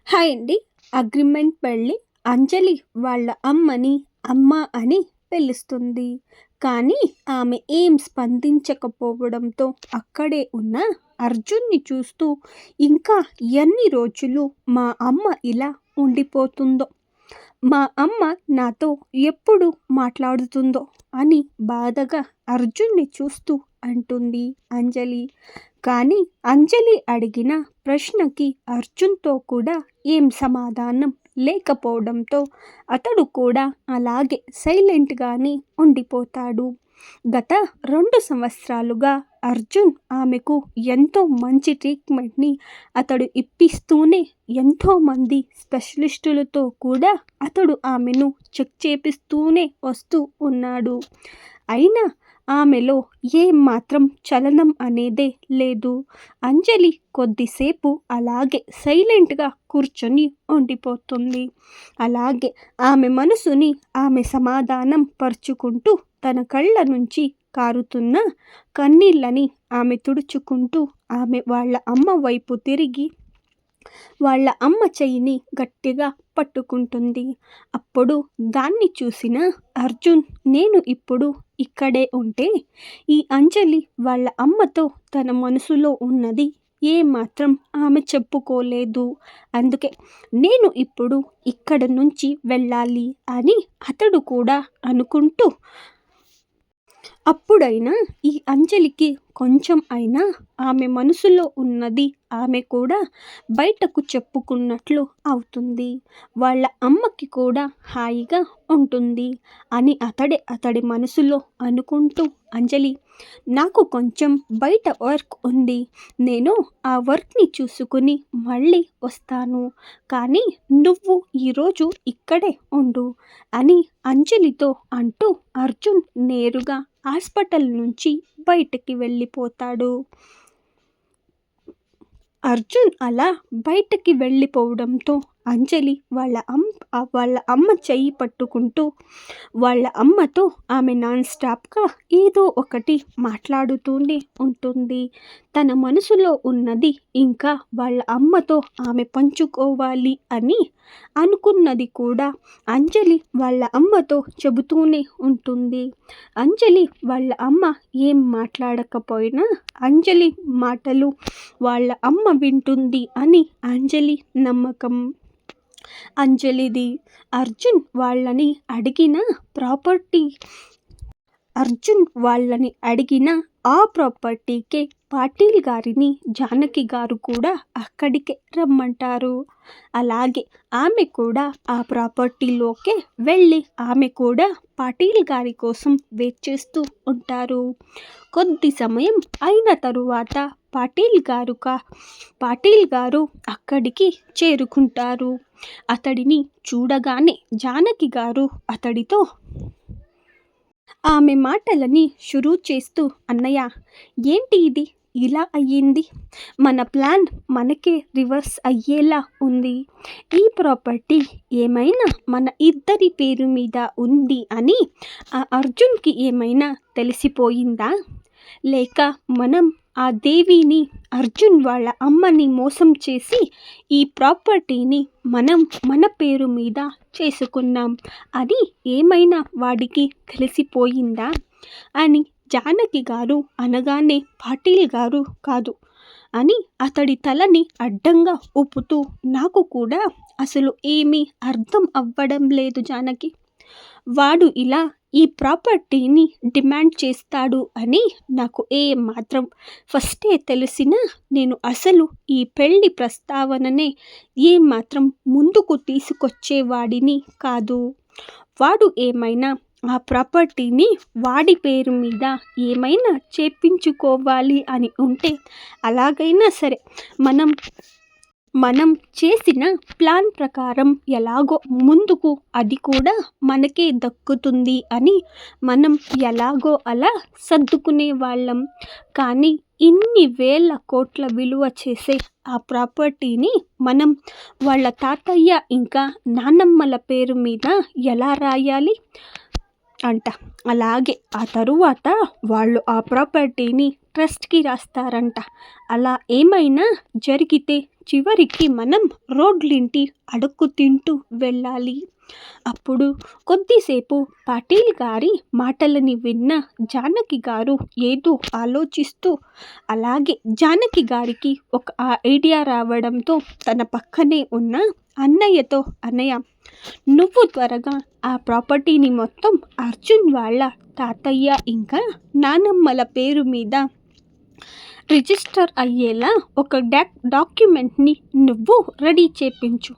Hi అండి. Agreement పెళ్లి. అంజలి వాళ్ళ అమ్మని అమ్మ అని పిలుస్తుంది. కానీ ఆమె ఏం స్పందించకపోవడంతో అక్కడే ఉన్న అర్జున్ని చూస్తూ ఇంకా ఎన్ని రోజులు మా అమ్మ ఇలా ఉండిపోతుందో, మా అమ్మ నాతో ఎప్పుడు మాట్లాడుతుందో అని బాధగా అర్జున్ని చూస్తూ అంటుంది అంజలి. కానీ అంజలి అడిగిన ప్రశ్నకి అర్జున్తో కూడా ఏం సమాధానం లేకపోవడంతో అతడు కూడా అలాగే సైలెంట్గానే ఉండిపోతాడు. గత 2 సంవత్సరాలుగా అర్జున్ ఆమెకు ఎంతో మంచి ట్రీట్మెంట్ని అతడు ఇప్పిస్తూనే ఎంతోమంది స్పెషలిస్టులతో కూడా అతడు ఆమెను చెక్ చేపిస్తూనే వస్తూ ఉన్నాడు. అయినా ఆమెలో ఏమాత్రం చలనం అనేదే లేదు. అంజలి కొద్దిసేపు అలాగే సైలెంట్గా కూర్చొని ఉండిపోతుంది. అలాగే ఆమె మనసుని ఆమె సమాధానం పరుచుకుంటూ తన కళ్ళ నుంచి కారుతున్న కన్నీళ్ళని ఆమె తుడుచుకుంటూ ఆమె వాళ్ళ అమ్మ వైపు తిరిగి వాళ్ళ అమ్మ చెయ్యిని గట్టిగా పట్టుకుంటుంది. అప్పుడు దాన్ని చూసిన అర్జున్, నేను ఇప్పుడు ఇక్కడే ఉంటే ఈ అంజలి వాళ్ళ అమ్మతో తన మనసులో ఉన్నది ఏమాత్రం ఆమె చెప్పుకోలేదు. అందుకే నేను ఇప్పుడు ఇక్కడ నుంచి వెళ్ళాలి అని అతడు కూడా అనుకుంటూ, అప్పుడైనా ఈ అంజలికి కొంచెం అయినా ఆమె మనసులో ఉన్నది ఆమె కూడా బయటకు చెప్పుకున్నట్లు అవుతుంది. వాళ్ళ అమ్మకి కూడా హాయిగా ఉంటుంది అని అతడి మనసులో అనుకుంటూ, అంజలి, నాకు కొంచెం బయట వర్క్ ఉంది, నేను ఆ వర్క్ని చూసుకుని మళ్ళీ వస్తాను, కానీ నువ్వు ఈరోజు ఇక్కడే ఉండు అని అంజలితో అంటూ అర్జున్ నేరుగా హాస్పిటల్ నుంచి బయటికి వెళ్ళిపోతాడు. అర్జున్ అలా బయటకి వెళ్ళిపోవడంతో అంజలి వాళ్ళ అమ్మ చెయ్యి పట్టుకుంటూ వాళ్ళ అమ్మతో ఆమె నాన్ స్టాప్గా ఏదో ఒకటి మాట్లాడుతూనే ఉంటుంది. తన మనసులో ఉన్నది ఇంకా వాళ్ళ అమ్మతో ఆమె పంచుకోవాలి అని అనుకున్నది కూడా అంజలి వాళ్ళ అమ్మతో చెబుతూనే ఉంటుంది. అంజలి వాళ్ళ అమ్మ ఏం మాట్లాడకపోయినా అంజలి మాటలు వాళ్ళ అమ్మ వింటుంది అని అంజలి నమ్మకం. అంజలిది. అర్జున్ వాళ్ళని అడిగిన ఆ ప్రాపర్టీకే పాటిల్ గారిని జానకి గారు కూడా అక్కడికే రమ్మంటారు. అలాగే ఆమె కూడా ఆ ప్రాపర్టీలోకే వెళ్ళి ఆమె కూడా పాటిల్ గారి కోసం వెయిట్ చేస్తూ ఉంటారు. కొద్ది సమయం అయిన తరువాత పాటిల్ గారు అక్కడికి చేరుకుంటారు. అతడిని చూడగానే జానకి గారు అతడితో ఆమె మాటలని షురూ చేస్తూ, అన్నయ్య, ఏంటి ఇది ఇలా అయ్యింది? మన ప్లాన్ మనకే రివర్స్ అయ్యేలా ఉంది. ఈ ప్రాపర్టీ ఏమైనా మన ఇద్దరి పేరు మీద ఉంది అని ఆ అర్జున్కి ఏమైనా తెలిసిపోయిందా? లేక మనం ఆ దేవిని, అర్జున్ వాళ్ళ అమ్మని మోసం చేసి ఈ ప్రాపర్టీని మనం మన పేరు మీద చేసుకున్నాం అని ఏమైనా వాడికి తెలిసిపోయిందా అని జానకి గారు అనగానే పాటిల్ గారు కాదు అని అతడి తలని అడ్డంగా ఊపుతూ, నాకు కూడా అసలు ఏమీ అర్థం అవ్వడం లేదు జానకి, వాడు ఇలా ఈ ప్రాపర్టీని డిమాండ్ చేస్తాడు అని నాకు ఏమాత్రం ఫస్టే తెలిసినా నేను అసలు ఈ పెళ్లి ప్రస్తావననే ఏమాత్రం ముందుకు తీసుకొచ్చేవాడిని కాదు. వాడు ఏమైనా ఆ ప్రాపర్టీని వాడి పేరు మీద ఏమైనా చేపించుకోవాలి అని ఉంటే అలాగైనా సరే మనం చేసిన ప్లాన్ ప్రకారం ఎలాగో ముందుకు అది కూడా మనకే దక్కుతుంది అని మనం ఎలాగో అలా సర్దుకునే వాళ్ళం. కానీ ఇన్ని వేల కోట్ల విలువ చేసే ఆ ప్రాపర్టీని మనం వాళ్ళ తాతయ్య ఇంకా నానమ్మల పేరు మీద ఎలా రాయాలి అంట. అలాగే ఆ తరువాత వాళ్ళు ఆ ప్రాపర్టీని ట్రస్ట్కి రాస్తారంట. అలా ఏమైనా జరిగితే చివరికి మనం రోడ్లింటి అడుక్కు తింటూ వెళ్ళాలి. అప్పుడు కొద్దిసేపు పాటిల్ గారి మాటలని విన్న జానకి గారు ఏదో ఆలోచిస్తూ, అలాగే జానకి గారికి ఒక ఐడియా రావడంతో తన పక్కనే ఉన్న అన్నయ్యతో, అన్నయ్య నువ్వు త్వరగా ఆ ప్రాపర్టీని మొత్తం అర్జున్ వాళ్ళ తాతయ్య ఇంకా నానమ్మల పేరు మీద రిజిస్టర్ అయ్యేలా ఒక డాక్యుమెంట్ని నువ్వు రెడీ చేపించు.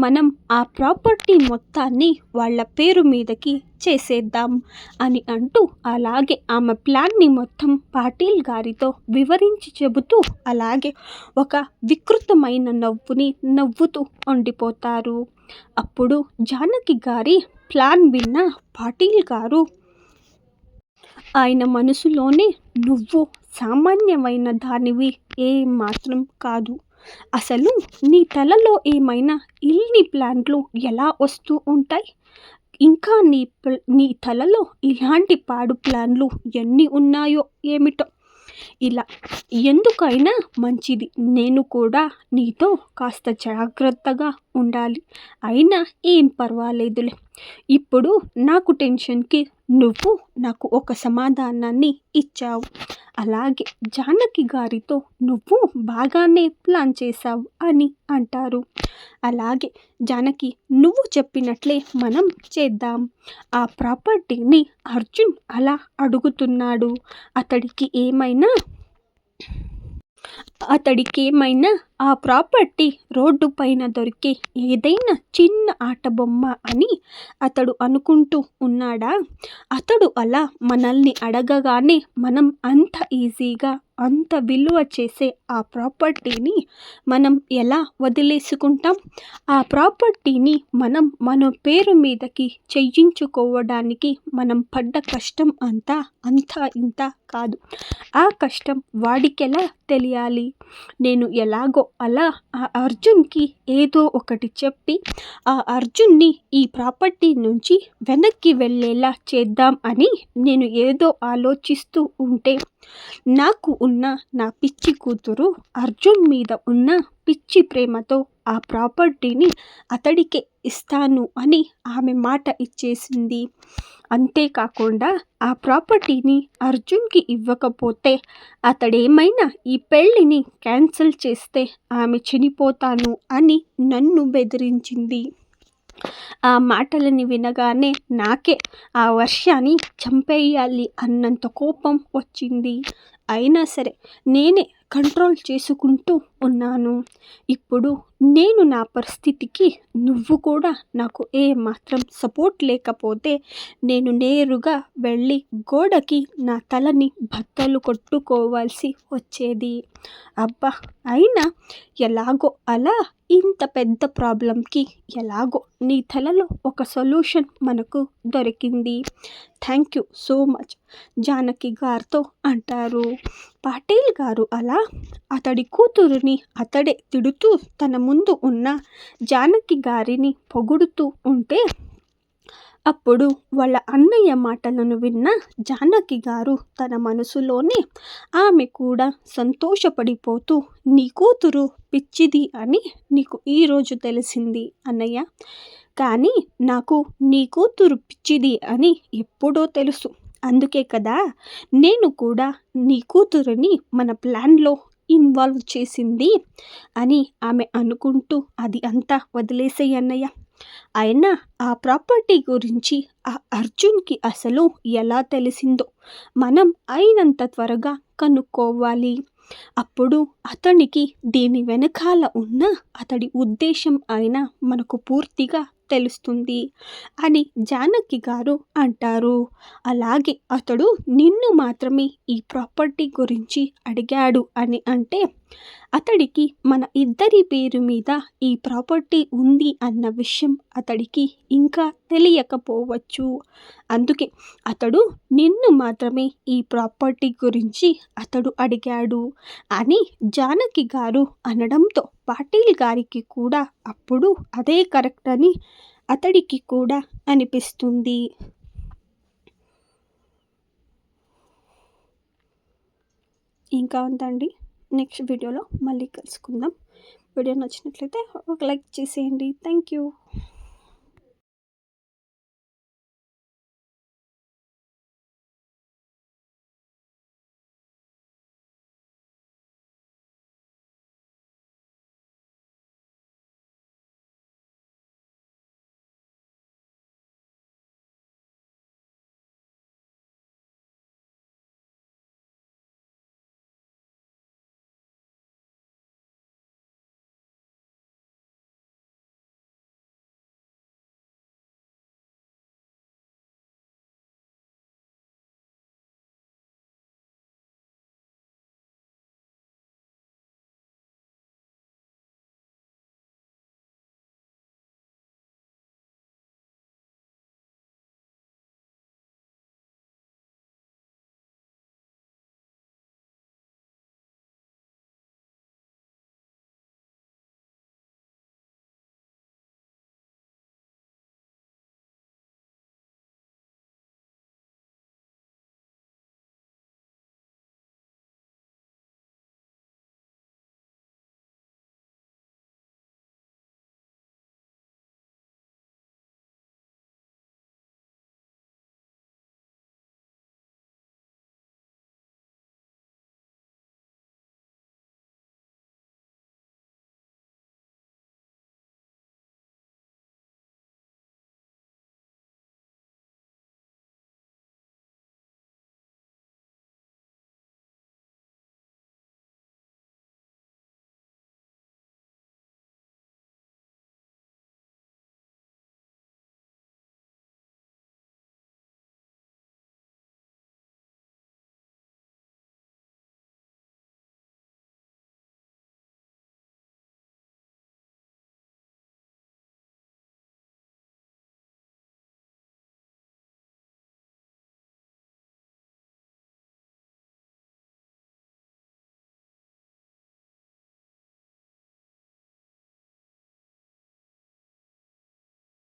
మనం ఆ ప్రాపర్టీ మొత్తాన్ని వాళ్ళ పేరు మీదకి చేసేద్దాం అని అంటూ, అలాగే ఆమె ప్లాన్ని మొత్తం పాటిల్ గారితో వివరించి చెబుతూ, అలాగే ఒక వికృతమైన నవ్వుని నవ్వుతూ ఉండిపోతారు. అప్పుడు జానకి గారి ప్లాన్ విన్న పాటిల్ గారు ఆయన మనసులోనే, నువ్వు సామాన్యమైన దానివి ఏమాత్రం కాదు. అసలు నీ తలలో ఏమైనా ఇన్ని ప్లాన్లు ఎలా వస్తూ ఉంటాయి? ఇంకా నీ తలలో ఇలాంటి పాడు ప్లాన్లు ఎన్ని ఉన్నాయో ఏమిటో. ఇలా ఎందుకైనా మంచిది నేను కూడా నీతో కాస్త జాగ్రత్తగా ఉండాలి. అయినా ఏం పర్వాలేదులే. ఇప్పుడు నాకు టెన్షన్కి నువ్వు నాకు ఒక సమాధానాన్ని ఇచ్చావు. అలాగే జానకి గారితో నువ్వు బాగానే ప్లాన్ చేశావు అని అంటారు. అలాగే జానకి, నువ్వు చెప్పినట్లే మనం చేద్దాం. ఆ ప్రాపర్టీని అర్జున్ అలా అడుగుతున్నాడు. అతడికేమైనా ఆ ప్రాపర్టీ రోడ్డు పైన దొరికే ఏదైనా చిన్న ఆట బొమ్మ అని అతడు అనుకుంటూ ఉన్నాడా? అతడు అలా మనల్ని అడగగానే మనం అంత ఈజీగా అంత విలువ చేసే ఆ ప్రాపర్టీని మనం ఎలా వదిలేసుకుంటాం? ఆ ప్రాపర్టీని మనం మన పేరు మీదకి చేయించుకోవడానికి మనం పడ్డ కష్టం అంతా ఇంత కాదు. ఆ కష్టం వాడికెలా తెలియాలి? నేను ఎలాగో అలా ఆ అర్జున్కి ఏదో ఒకటి చెప్పి ఆ అర్జున్ని ఈ ప్రాపర్టీ నుంచి వెనక్కి వెళ్ళేలా చేద్దాం అని నేను ఏదో ఆలోచిస్తూ ఉంటే, నాకు ఉన్న నా పిచ్చి కూతురు అర్జున్ మీద ఉన్న పిచ్చి ప్రేమతో ఆ ప్రాపర్టీని అతడికే ఇస్తాను అని ఆమె మాట ఇచ్చేసింది. అంతేకాకుండా ఆ ప్రాపర్టీని అర్జున్కి ఇవ్వకపోతే, అతడేమైనా ఈ పెళ్ళిని క్యాన్సిల్ చేస్తే ఆమె చనిపోతాను అని నన్ను బెదిరించింది. ఆ మాటలని వినగానే నాకే ఆ వర్షాన్ని చంపేయాలి అన్నంత కోపం వచ్చింది. అయినా సరే నేనే కంట్రోల్ చేసుకుంటూ ఉన్నాను. ఇప్పుడు నేను నా పరిస్థితికి నువ్వు కూడా నాకు ఏమాత్రం సపోర్ట్ లేకపోతే నేను నేరుగా వెళ్ళి గోడకి నా తలని బద్దలు కొట్టుకోవాల్సి వచ్చేది. అబ్బా, అయినా ఎలాగో అలా ఇంత పెద్ద ప్రాబ్లంకి ఎలాగో నీ తలలో ఒక సొల్యూషన్ మనకు దొరికింది. Thank you so much Janaki గారితో అంటారు. పాటిల్ గారు అలా అతడి కూతురుని అతడే తిడుతూ తన ముందు ఉన్న జానకి గారిని పొగుడుతూ ఉంటే, అప్పుడు వాళ్ళ అన్నయ్య మాటలను విన్న జానకి గారు తన మనసులోనే ఆమె కూడా సంతోషపడిపోతూ, నీ కూతురు పిచ్చిది అని నీకు ఈరోజు తెలిసింది అన్నయ్య. కానీ నాకు నీ కూతురు పిచ్చిది అని ఎప్పుడో తెలుసు. అందుకే కదా నేను కూడా నీ కూతురుని మన ప్లాన్లో ఇన్వాల్వ్ చేసింది అని ఆమె అనుకుంటూ, అది అంతా వదిలేసేయ్ అన్నయ్య. అయినా ఆ ప్రాపర్టీ గురించి ఆ అర్జున్కి అసలు ఎలా తెలిసిందో మనం అయినంత త్వరగా కనుక్కోవాలి. అప్పుడు అతనికి దీని వెనకాల ఉన్న అతడి ఉద్దేశం అయినా మనకు పూర్తిగా తెలుస్తుంది అని జానకి గారు అంటారు. అలాగే అతడు నిన్ను మాత్రమే ఈ ప్రాపర్టీ గురించి అడిగాడు అని అంటే, అతడికి మన ఇద్దరి పేరు మీద ఈ ప్రాపర్టీ ఉంది అన్న విషయం అతడికి ఇంకా తెలియకపోవచ్చు. అందుకే అతడు నిన్ను మాత్రమే ఈ ప్రాపర్టీ గురించి అతడు అడిగాడు అని జానకి గారు అనడంతో పాటిల్ గారికి కూడా అప్పుడు అదే కరెక్ట్ అని అతడికి కూడా అనిపిస్తుంది. ఇంకా ఉందండి. నెక్స్ట్ వీడియోలో మళ్ళీ కలుసుకుందాం. వీడియో నచ్చినట్లయితే ఒక లైక్ చేసేయండి. Thank you.